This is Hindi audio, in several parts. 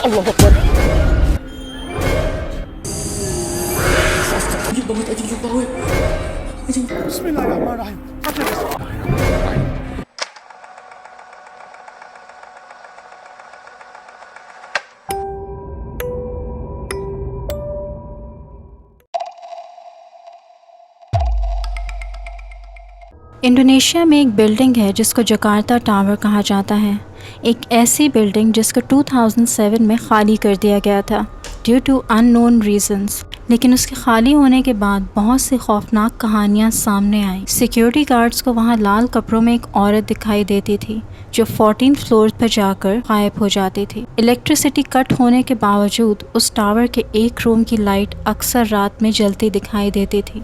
Allah Akbar. Anjing banget, anjing sumpah gue. Anjing. Bismillahirrahmanirrahim. Indonesia में एक बिल्डिंग है जिसको जकार्ता टावर कहा जाता है। एक ऐसी बिल्डिंग जिसको 2007 में खाली कर दिया गया था ड्यू टू अननोन रीजंस। लेकिन उसके खाली होने के बाद बहुत सी खौफनाक कहानियां सामने आई। सिक्योरिटी गार्ड्स को वहां लाल कपड़ों में एक औरत दिखाई देती थी जो 14th फ्लोर पर जाकर गायब हो जाती थी। इलेक्ट्रिसिटी कट होने के बावजूद उस टावर के एक रूम की लाइट अक्सर रात में जलती दिखाई देती थी।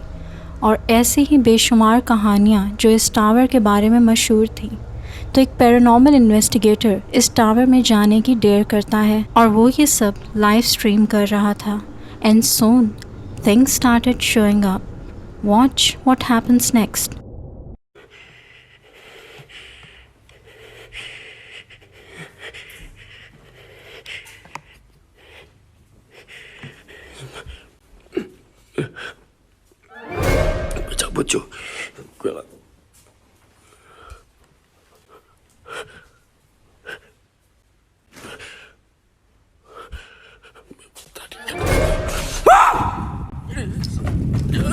और ऐसी ही बेशुमार कहानियाँ जो इस टावर के बारे में मशहूर थी। तो एक पैरानॉर्मल इन्वेस्टिगेटर इस टावर में जाने की डेयर करता है और वो ये सब लाइव स्ट्रीम कर रहा था। And soon things started showing up. Watch what happens next. Cabut cuy. Gue lah.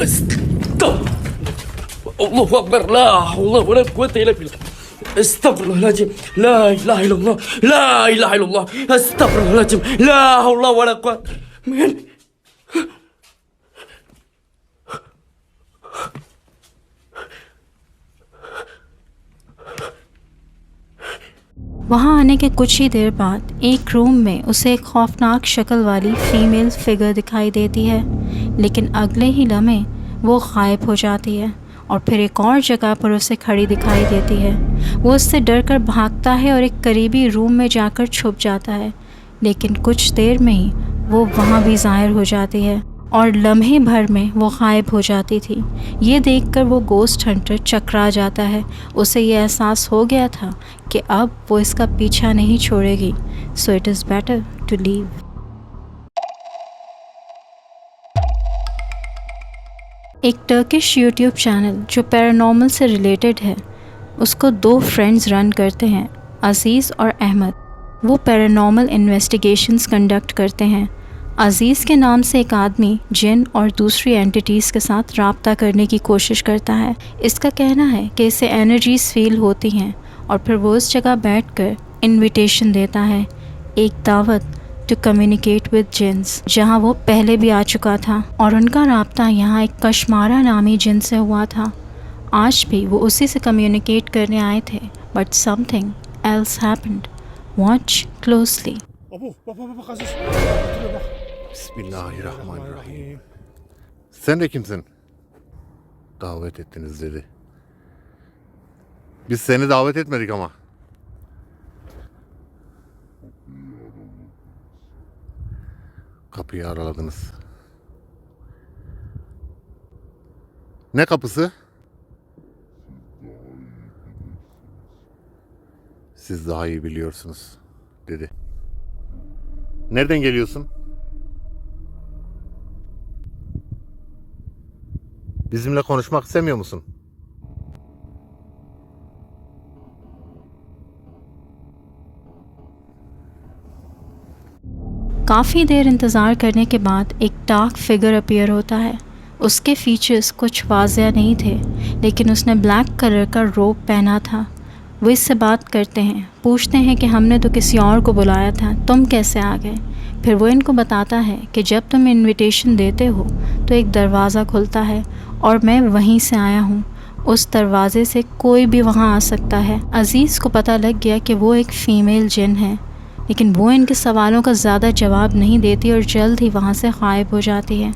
Stop. Allahu Akbar. La haula wala quwwata illa billah. Astaghfirullahaladzim. La ilaha illallah. La ilaha illallah. Astaghfirullahaladzim. La haula wala quwwata. Man. वहाँ आने के कुछ ही देर बाद एक रूम में उसे एक खौफनाक शक्ल वाली फीमेल फिगर दिखाई देती है। लेकिन अगले ही लम्हे वो गायब हो जाती है और फिर एक और जगह पर उसे खड़ी दिखाई देती है। वो उससे डरकर भागता है और एक करीबी रूम में जाकर छुप जाता है। लेकिन कुछ देर में ही वो वहाँ भी ज़ाहिर हो जाती है और लम्हे भर में वो गायब हो जाती थी। ये देखकर वो गोस्ट हंटर चकरा जाता है। उसे ये एहसास हो गया था कि अब वो इसका पीछा नहीं छोड़ेगी। So it is better to leave. एक टर्किश यूट्यूब चैनल जो पैरानॉर्मल से रिलेटेड है, उसको 2 फ्रेंड्स रन करते हैं, अज़ीज़ और अहमद। वो पैरानॉर्मल इन्वेस्टिगेशंस कंडक्ट करते हैं। अज़ीज़ के नाम से एक आदमी जिन और दूसरी एंटिटीज़ के साथ राब्ता करने की कोशिश करता है। इसका कहना है कि इसे एनर्जीज़ फील होती हैं और फिर वो उस जगह बैठकर इनविटेशन देता है, एक दावत टू कम्युनिकेट विद जिन्स, जहाँ वो पहले भी आ चुका था और उनका राब्ता यहाँ एक कशमारा नामी जिन से हुआ था। आज भी वो उसी से कम्युनिकेट करने आए थे, but something else happened. Watch closely. Baba kasus. Bismillahirrahmanirrahim. Sen de kimsin? Davet ettiniz dedi. Biz seni davet etmedik ama. Kapıyı araladınız. Ne kapısı? Siz daha iyi biliyorsunuz dedi. Nereden geliyorsun? Bizimle konuşmak istemiyor musun? काफ़ी देर इंतज़ार करने के बाद एक डार्क फिगर अपीयर होता है। उसके फीचर्स कुछ वाज़िया नहीं थे, लेकिन उसने ब्लैक कलर का रोब पहना था। वो इससे बात करते हैं, पूछते हैं कि हमने तो किसी और को बुलाया था, तुम कैसे आ गए। फिर वो इनको बताता है कि जब तुम इनविटेशन देते हो तो एक दरवाज़ा खुलता है और मैं वहीं से आया हूँ। उस दरवाज़े से कोई भी वहाँ आ सकता है। अज़ीज़ को पता लग गया कि वो एक फ़ीमेल जिन है, लेकिन वो इनके सवालों का ज़्यादा जवाब नहीं देती और जल्द ही वहाँ से गायब हो जाती है।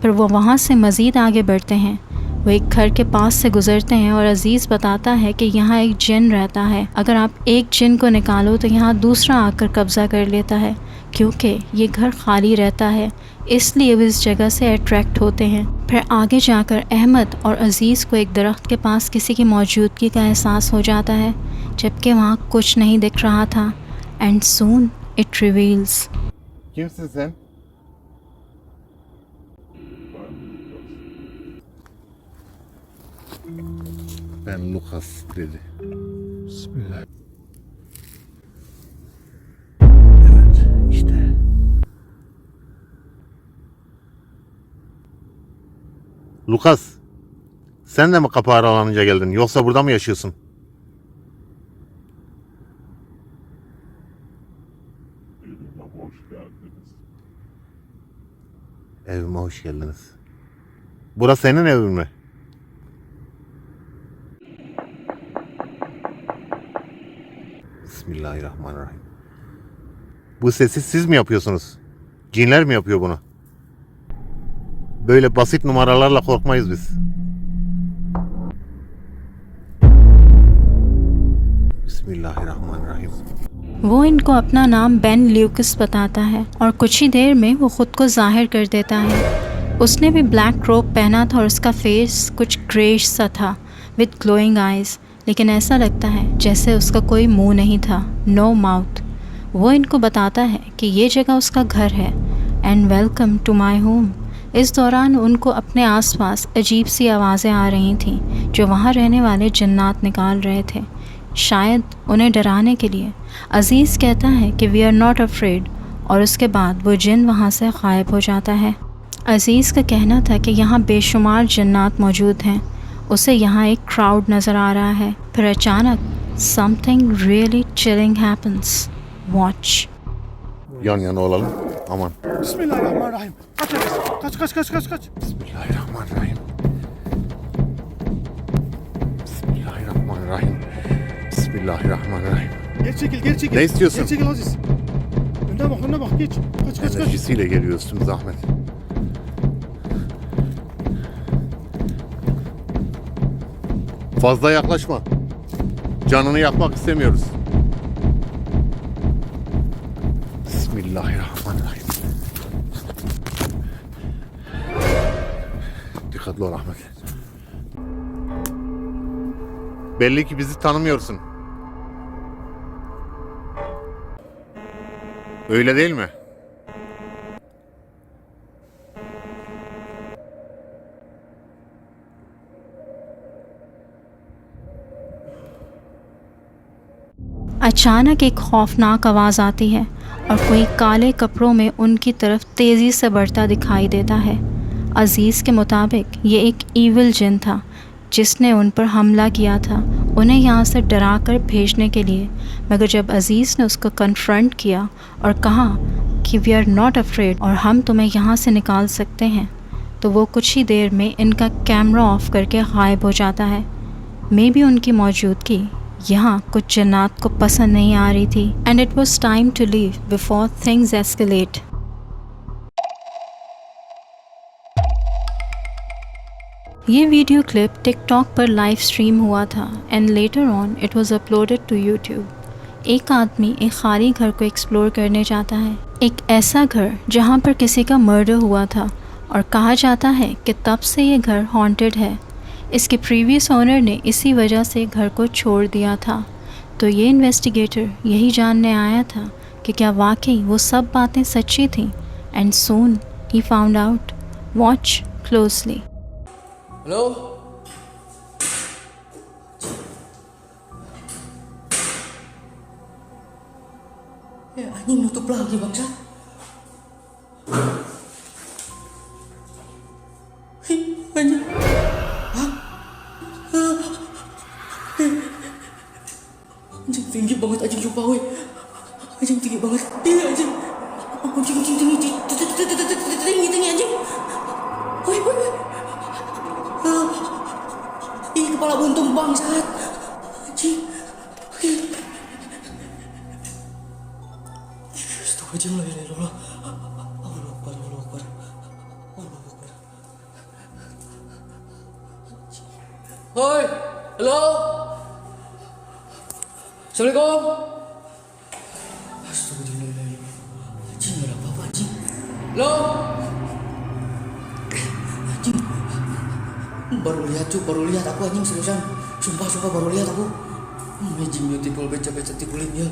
फिर वो वहाँ से मज़ीद आगे बढ़ते हैं। वो एक घर के पास से गुज़रते हैं और अज़ीज़ बताता है कि यहाँ एक जिन रहता है। अगर आप एक जिन को निकालो तो यहाँ दूसरा आकर कब्ज़ा कर लेता है। क्योंकि ये घर खाली रहता है, इसलिए वो इस जगह से अट्रैक्ट होते हैं। फिर आगे जाकर अहमद और अज़ीज़ को एक दरख्त के पास किसी की मौजूदगी का एहसास हो जाता है, जबकि वहाँ कुछ नहीं दिख रहा था। And soon it reveals Kimsin sen? Ben Lucas dedi. Bismillah. Evet, işte. Lucas, sen de mi kapı aralanınca geldin yoksa burada mı yaşıyorsun? Evime hoş geldiniz. Burası senin evin mi? Bismillahirrahmanirrahim. Bu sesi siz mi yapıyorsunuz? Cinler mi yapıyor bunu? Böyle basit numaralarla korkmayız biz. बिस्मिल्लाहिर्रहमानिर्रहीम। वो इनको अपना नाम बेन ल्यूकस बताता है और कुछ ही देर में वो ख़ुद को जाहिर कर देता है। उसने भी ब्लैक रोब पहना था और उसका फेस कुछ ग्रेश सा था विद ग्लोइंग आइज़, लेकिन ऐसा लगता है जैसे उसका कोई मुंह नहीं था, नो माउथ। वो इनको बताता है कि ये जगह उसका घर है and welcome to my home. इस दौरान उनको अपने आसपास अजीब सी आवाज़ें आ रही थीं जो वहाँ रहने वाले जन्नात निकाल रहे थे, शायद उन्हें डराने के लिए। अज़ीज़ कहता है कि वी आर नॉट अफ्रेड और उसके बाद वो जिन वहाँ से गायब हो जाता है। अज़ीज़ का कहना था कि यहाँ बेशुमार जन्नात मौजूद हैं। उसे यहाँ एक क्राउड नज़र आ रहा है। फिर अचानक something really chilling happens. Watch. Yan yana olalım. Aman. Bismillahirrahmanirrahim. Kaç Enes. Kaç kaç kaç kaç kaç. Bismillahirrahmanirrahim. Bismillahirrahmanirrahim. Bismillahirrahmanirrahim. Geri çekil geri çekil. Ne istiyorsun? Geri çekil Aziz. Önüne bak geç. Kaç kaç kaç. Enerjisiyle geliyorsun zahmet. Fazla yaklaşma. Canını yakmak istemiyoruz. Bismillahirrahmanirrahim. Dikkatli ol Ahmet. Belli ki bizi tanımıyorsun. Öyle değil mi? अचानक एक खौफनाक आवाज़ आती है और कोई काले कपड़ों में उनकी तरफ तेज़ी से बढ़ता दिखाई देता है। अज़ीज़ के मुताबिक ये एक ईविल जिन था जिसने उन पर हमला किया था, उन्हें यहाँ से डरा कर भेजने के लिए। मगर जब अज़ीज़ ने उसको कन्फ्रंट किया और कहा कि वी आर नॉट अफ्रेड और हम तुम्हें यहाँ से निकाल सकते हैं, तो वो कुछ ही देर में इनका कैमरा ऑफ करके गायब हो जाता है। मे बी उनकी मौजूदगी यहाँ कुछ जन्नात को पसंद नहीं आ रही थी and it was time to leave before things escalate. ये वीडियो क्लिप टिकटॉक पर लाइव स्ट्रीम हुआ था and later on it was uploaded to YouTube. एक आदमी एक खाली घर को एक्सप्लोर करने जाता है, एक ऐसा घर जहाँ पर किसी का मर्डर हुआ था और कहा जाता है कि तब से ये घर हॉन्टेड है। इसके प्रीवियस ओनर ने इसी वजह से घर को छोड़ दिया था। तो ये इन्वेस्टिगेटर यही जानने आया था कि क्या वाकई वो सब बातें सच्ची थीं and soon he found out. Watch closely. Halo? Ya, anjing nutup lagi bangsa. Anjing. Hah? Anjing tinggi banget anjing sumpah weh. Anjing tinggi banget. Iya anjing. Anjing tinggi anjing. Woi. Ih, kepala buntung bangsat. Anjing. Astagfirullahaladzim, la ilaha illallah. Allahu Akbar, Allahu Akbar. Allahu Akbar. Hoi, halo. Assalamualaikum. Astagfirullahaladzim. Anjing, ada apa-apa anjing. Halo. Anjing. Baru lihat aku anjing seriusan. Sumpah baru lihat aku. Anjing beautiful beca-beca tikulin ya.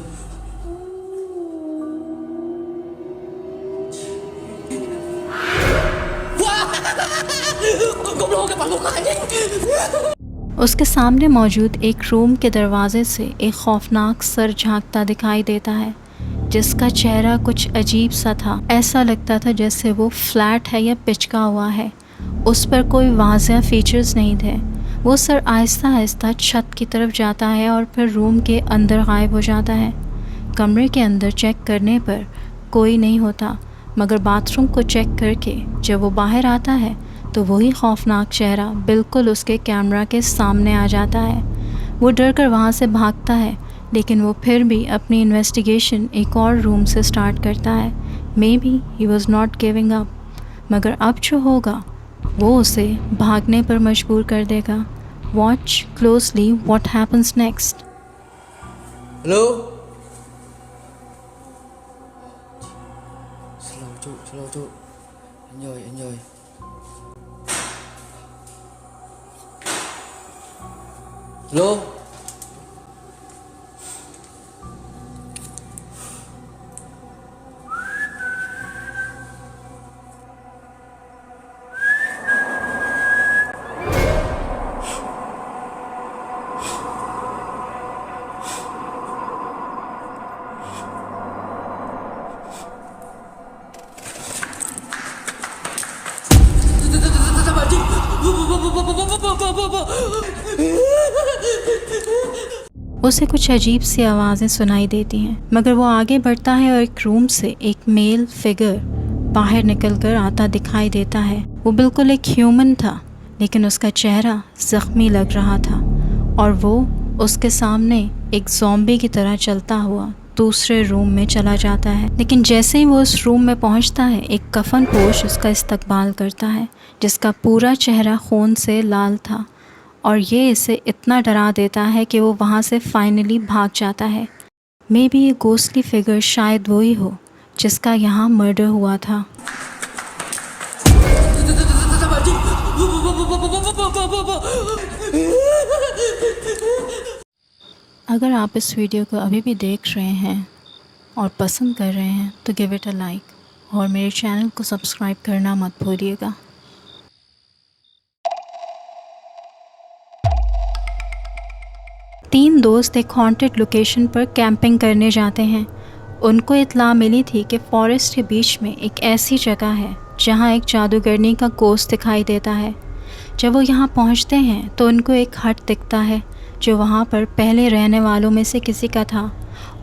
तुम लोगों के पास मौका है। उसके सामने मौजूद एक रूम के दरवाजे से एक खौफनाक सर झांकता दिखाई देता है, जिसका चेहरा कुछ अजीब सा था। ऐसा लगता था जैसे वो फ्लैट है या पिचका हुआ है, उस पर कोई वाज़ेह फीचर्स नहीं थे। वो सर आहिस्ता आहिस्ता छत की तरफ जाता है और फिर रूम के अंदर गायब हो जाता है। कमरे के अंदर चेक करने पर कोई नहीं होता, मगर बाथरूम को चेक करके जब वो बाहर आता है तो वही खौफनाक चेहरा बिल्कुल उसके कैमरा के सामने आ जाता है। वो डर कर वहाँ से भागता है, लेकिन वो फिर भी अपनी इन्वेस्टिगेशन एक और रूम से स्टार्ट करता है। May be he was not giving up, मगर अब जो होगा वो उसे भागने पर मजबूर कर देगा। Watch closely what happens next. Hello, slow cuk, enjoy. Hello. उसे कुछ अजीब सी आवाज़ें सुनाई देती हैं, मगर वो आगे बढ़ता है और एक रूम से एक मेल फिगर बाहर निकलकर आता दिखाई देता है। वो बिल्कुल एक ह्यूमन था, लेकिन उसका चेहरा ज़ख्मी लग रहा था और वो उसके सामने एक ज़ॉम्बी की तरह चलता हुआ दूसरे रूम में चला जाता है। लेकिन जैसे ही वो उस रूम में पहुंचता है, एक कफन पोश उसका इस्तकबाल करता है, जिसका पूरा चेहरा खून से लाल था, और ये इसे इतना डरा देता है कि वो वहाँ से फाइनली भाग जाता है। मे बी ये गोस्टली फिगर शायद वही हो जिसका यहाँ मर्डर हुआ था। अगर आप इस वीडियो को अभी भी देख रहे हैं और पसंद कर रहे हैं तो गिव इट अ लाइक और मेरे चैनल को सब्सक्राइब करना मत भूलिएगा। तीन दोस्त एक हॉन्टेड लोकेशन पर कैंपिंग करने जाते हैं। उनको इत्तला मिली थी कि फॉरेस्ट के बीच में एक ऐसी जगह है जहां एक जादूगरनी का गोश्त दिखाई देता है। जब वो यहां पहुंचते हैं तो उनको एक हट दिखता है जो वहां पर पहले रहने वालों में से किसी का था,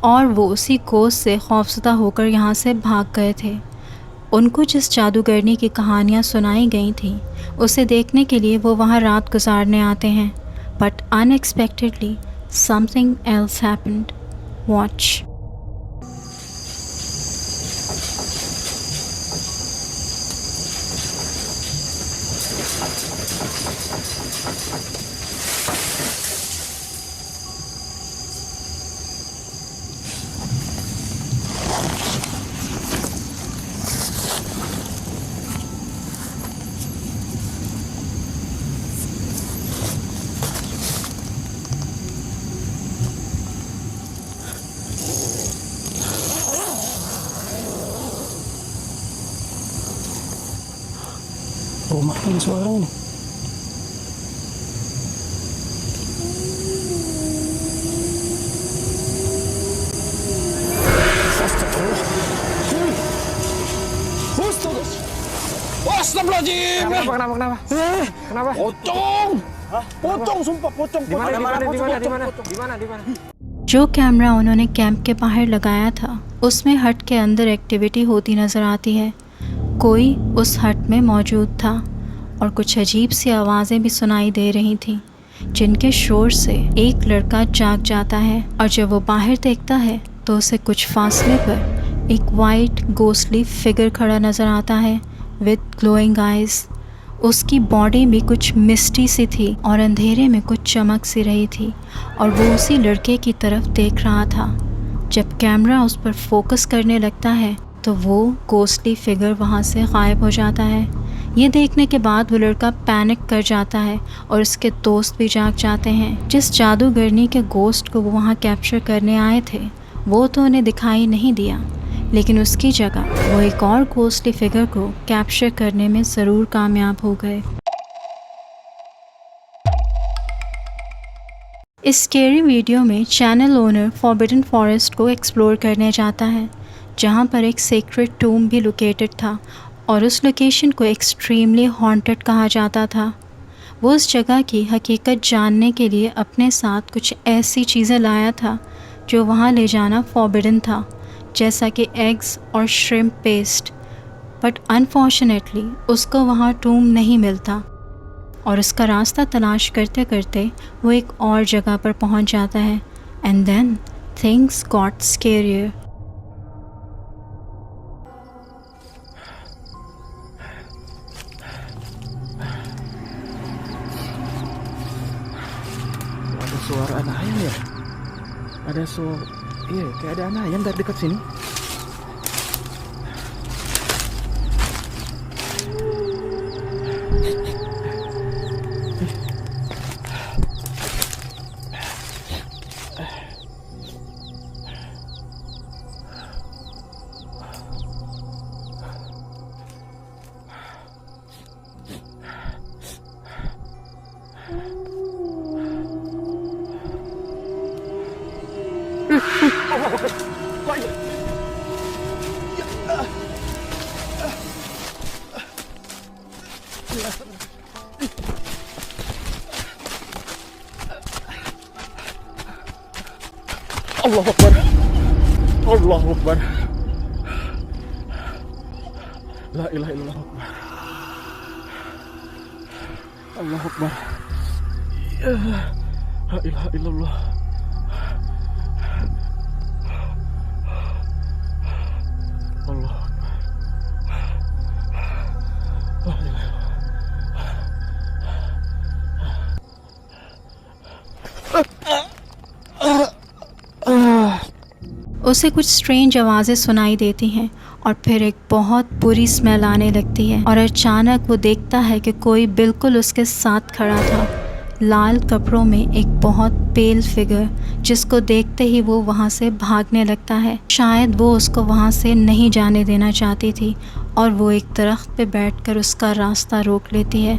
और वो उसी गोश्त से खौफज़दा होकर यहां से भाग गए थे। उनको जिस जादूगरनी की कहानियाँ सुनाई गई थी उसे देखने के लिए वो वहाँ रात गुजारने आते हैं, but unexpectedly something else happened. Watch. Rumah ini suara ini. Astagfirullahaladzim. Kenapa? Pocong, sumpah pocong. Di mana? जो कैमरा उन्होंने कैंप के बाहर लगाया था उसमें हट के अंदर एक्टिविटी होती नज़र आती है। कोई उस हट में मौजूद था और कुछ अजीब सी आवाज़ें भी सुनाई दे रही थीं, जिनके शोर से एक लड़का जाग जाता है, और जब वो बाहर देखता है तो उसे कुछ फासले पर एक वाइट गोस्टली फिगर खड़ा नज़र आता है विद ग्लोइंग आइज़। उसकी बॉडी भी कुछ मिस्टी सी थी और अंधेरे में कुछ चमक सी रही थी, और वो उसी लड़के की तरफ देख रहा था। जब कैमरा उस पर फोकस करने लगता है तो वो गोस्टली फिगर वहाँ से गायब हो जाता है। ये देखने के बाद वो लड़का पैनिक कर जाता है और उसके दोस्त भी जाग जाते हैं। जिस जादूगरनी के गोस्ट को वो वहाँ कैप्चर करने आए थे वो तो उन्हें दिखाई नहीं दिया, लेकिन उसकी जगह वो एक और गोस्टली फिगर को कैप्चर करने में ज़रूर कामयाब हो गए। इस स्केरी वीडियो में चैनल ओनर फॉरबिडन फॉरेस्ट को एक्सप्लोर करने जाता है, जहाँ पर एक सीक्रेट टूम भी लोकेटेड था और उस लोकेशन को एक्सट्रीमली हॉन्टेड कहा जाता था। वो उस जगह की हकीकत जानने के लिए अपने साथ कुछ ऐसी चीज़ें लाया था जो वहाँ ले जाना फॉरबिडन था, जैसा कि एग्स और श्रिम्प पेस्ट। बट अनफॉर्चुनेटली उसको वहाँ टूम नहीं मिलता और उसका रास्ता तलाश करते करते वो एक और जगह पर पहुँच जाता है। And then things got scarier. Ada suara anak ayam ya? Ada suara, iya kayak ada anak ayam dari dekat sini. Allahu Akbar. Allahu Akbar. La ilaha illallah. Allahu Akbar. La ilaha illallah. Allahu Akbar. La ilaha illallah. उसे कुछ स्ट्रेंज आवाज़ें सुनाई देती हैं और फिर एक बहुत बुरी स्मेल आने लगती है और अचानक वो देखता है कि कोई बिल्कुल उसके साथ खड़ा था, लाल कपड़ों में एक बहुत पेल फिगर, जिसको देखते ही वो वहाँ से भागने लगता है। शायद वो उसको वहाँ से नहीं जाने देना चाहती थी और वो एक दरख्त पे बैठकर उसका रास्ता रोक लेती है।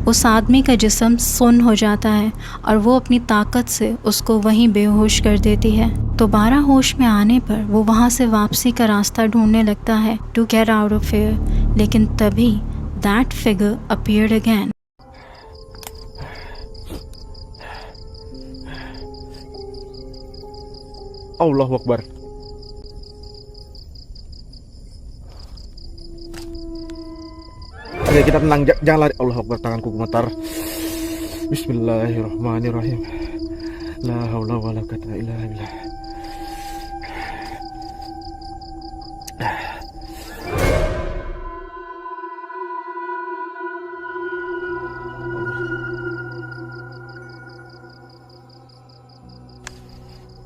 उस आदमी का जिस्म सुन्न हो जाता है और वो अपनी ताकत से उसको वहीं बेहोश कर देती है। दोबारा होश में आने पर वो वहाँ से वापसी का रास्ता ढूंढने लगता है to get out of here, लेकिन तभी that figure appeared again. Allahu Akbar. Oke, kita tenang, jangan lari. Allahu Akbar, tanganku gemetar. Bismillahirrahmanirrahim. La haula wala quwata illa billah.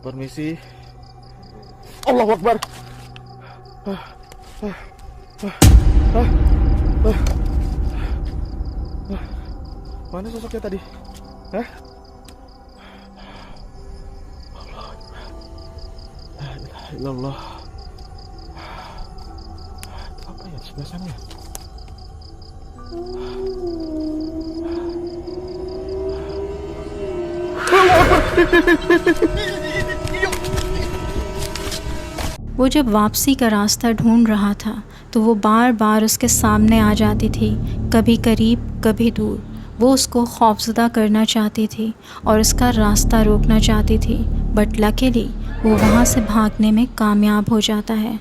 Permisi. Allahu Akbar. Mana sosoknya tadi? Hah? Allahu Akbar. La ilaha illallah. Apa ya di sebelah sana ya? वो जब वापसी का रास्ता ढूंढ रहा था तो वो बार बार उसके सामने आ जाती थी, कभी करीब कभी दूर। वो उसको खौफज़दा करना चाहती थी और उसका रास्ता रोकना चाहती थी, बट लकीली वो वहाँ से भागने में कामयाब हो जाता है।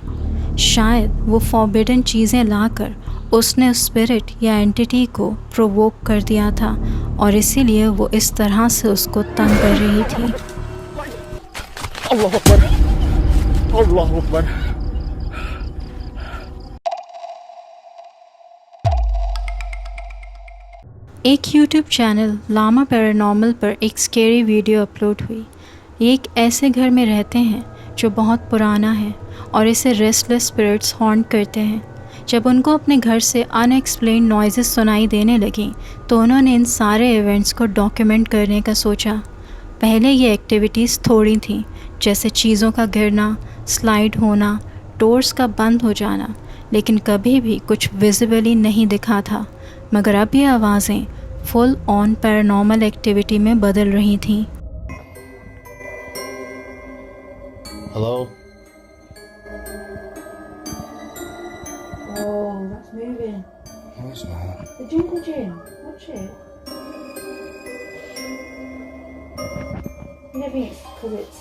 शायद वो फॉरबिडन चीज़ें लाकर उसने उस स्पिरिट या एंटिटी को प्रोवोक कर दिया था और इसीलिए वो इस तरह से उसको तंग कर रही थी। Allahu Akbar. Allahu Akbar. एक YouTube चैनल लामा पैरानॉर्मल पर एक स्केरी वीडियो अपलोड हुई। ये एक ऐसे घर में रहते हैं जो बहुत पुराना है और इसे रेस्टलेस स्पिरिट्स हॉन्ट करते हैं। जब उनको अपने घर से अनएक्सप्लेन्ड नॉइज़ेस सुनाई देने लगी तो उन्होंने इन सारे इवेंट्स को डॉक्यूमेंट करने का सोचा। पहले ये एक्टिविटीज़ थोड़ी थीं, जैसे चीज़ों का गिरना, स्लाइड होना, डोर्स का बंद हो जाना, लेकिन कभी भी कुछ विजिबली नहीं दिखा था। मगर अब ये आवाज़ें फुल ऑन पैरानॉर्मल एक्टिविटी में बदल रही थीं। Hello? Oh, that's moving. No, it's not. The jungle gym. Watch it. You know, I think it's because it's.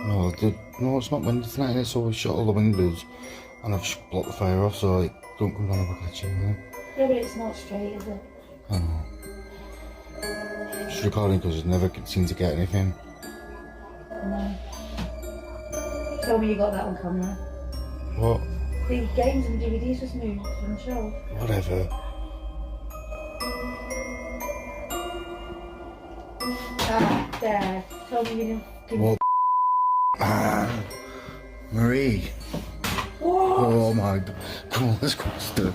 No, it's not windy tonight. It's always shut all the windows, and I've just blocked the fire off so it don't come down the back of the chimney. Yeah, but it's not straight, is it? I know. Just recording because I never seem to get anything. No. Tell me you got that on camera. What? The games and DVDs just moved from the shelf. Whatever. Ah, there. Tell me you didn't. What? Man. Marie. What? Oh my god. Come on, let's go upstairs.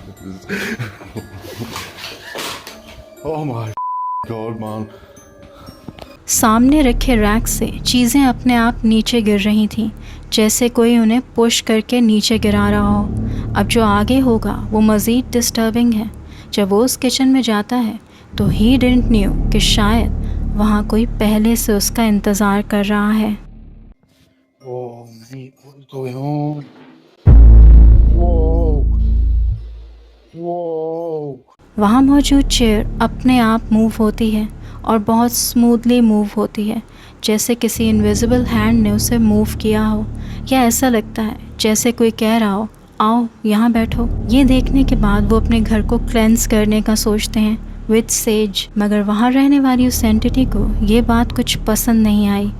Oh my god, man. सामने रखे रैक से चीज़ें अपने आप नीचे गिर रही थीं, जैसे कोई उन्हें पुश करके नीचे गिरा रहा हो। अब जो आगे होगा वो मज़ीद डिस्टर्बिंग है। जब वो उस किचन में जाता है तो ही डिडंट न्यू कि शायद वहाँ कोई पहले से उसका इंतज़ार कर रहा है। Oh mate, what's going on? Whoa. Whoa. वहाँ मौजूद चेयर अपने आप मूव होती है और बहुत स्मूथली मूव होती है, जैसे किसी इनविजिबल हैंड ने उसे मूव किया हो, या ऐसा लगता है जैसे कोई कह रहा हो आओ यहाँ बैठो। ये देखने के बाद वो अपने घर को क्लेंस करने का सोचते हैं विद सेज, मगर वहाँ रहने वाली उस एंटिटी को ये बात कुछ पसंद नहीं आई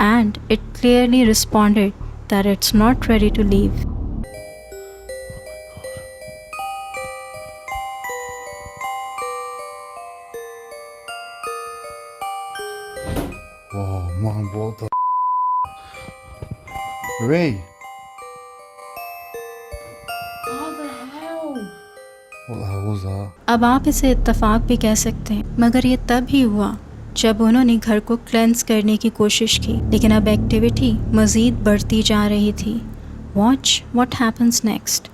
and it clearly responded that it's not ready to leave. Oh man, what the Marie, What the hell? what the hell was that? अब आप इसे इत्तेफाक भी कह सकते हैं, मगर ये तब ही हुआ जब उन्होंने घर को क्लेंस करने की कोशिश की, लेकिन अब एक्टिविटी मज़ीद बढ़ती जा रही थी। Watch what happens next.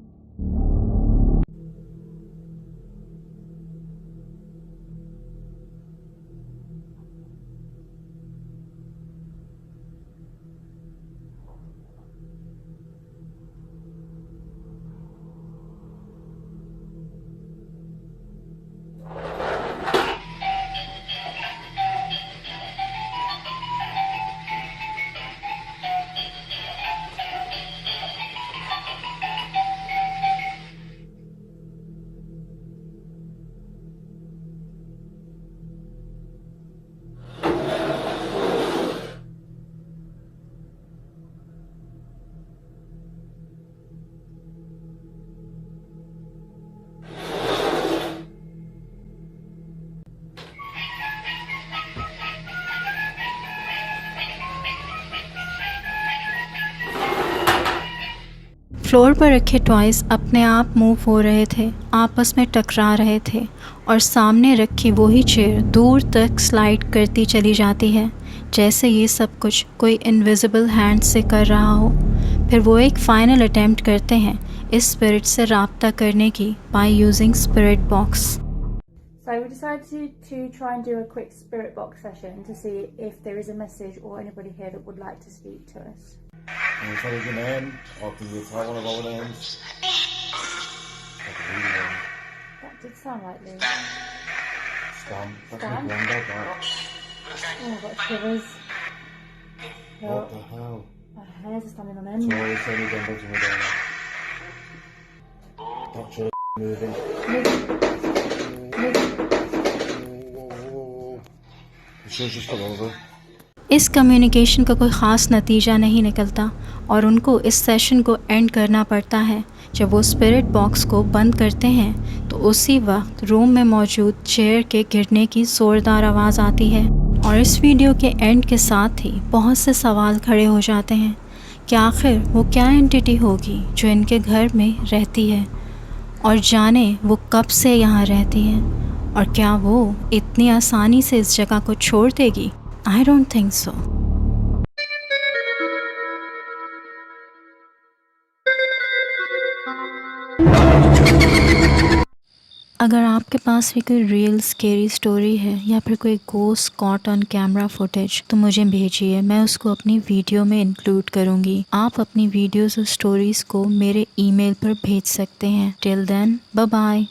Floor पर रखे टॉयज़ अपने आप मूव हो रहे थे, आपस में टकरा रहे थे, और सामने रखी वही चेयर दूर तक स्लाइड करती चली जाती है, जैसे ये सब कुछ कोई इनविजिबल हैंड से कर रहा हो। फिर वो एक फ़ाइनल अटेम्प्ट करते हैं इस स्पिरिट से राब्ता करने की by using spirit box. So we decided to try and do a quick spirit box session to see if there is a message or anybody here that would like to speak to us. Can you tell us your name, or can you tell one of our names? That did sound like Lou. Stan. That's my Stan? granddad, that. Oh, I've got shivers. What the hell? My hairs are standing on So end. all this only granddad's in the door. That's your moving. The show's just come over. इस कम्युनिकेशन का कोई ख़ास नतीजा नहीं निकलता और उनको इस सेशन को एंड करना पड़ता है। जब वो स्पिरिट बॉक्स को बंद करते हैं तो उसी वक्त रूम में मौजूद चेयर के गिरने की ज़ोरदार आवाज़ आती है, और इस वीडियो के एंड के साथ ही बहुत से सवाल खड़े हो जाते हैं कि आखिर वो क्या एंटिटी होगी जो इनके घर में रहती है, और जाने वो कब से यहाँ रहती है, और क्या वो इतनी आसानी से इस जगह को छोड़ देगी। I don't think so. अगर आपके पास भी कोई रियल स्केरी स्टोरी है या फिर कोई ghost caught on camera footage तो मुझे भेजिए, मैं उसको अपनी वीडियो में इंक्लूड करूँगी। आप अपनी वीडियोस और स्टोरीज को मेरे ईमेल पर भेज सकते हैं। Till then bye bye.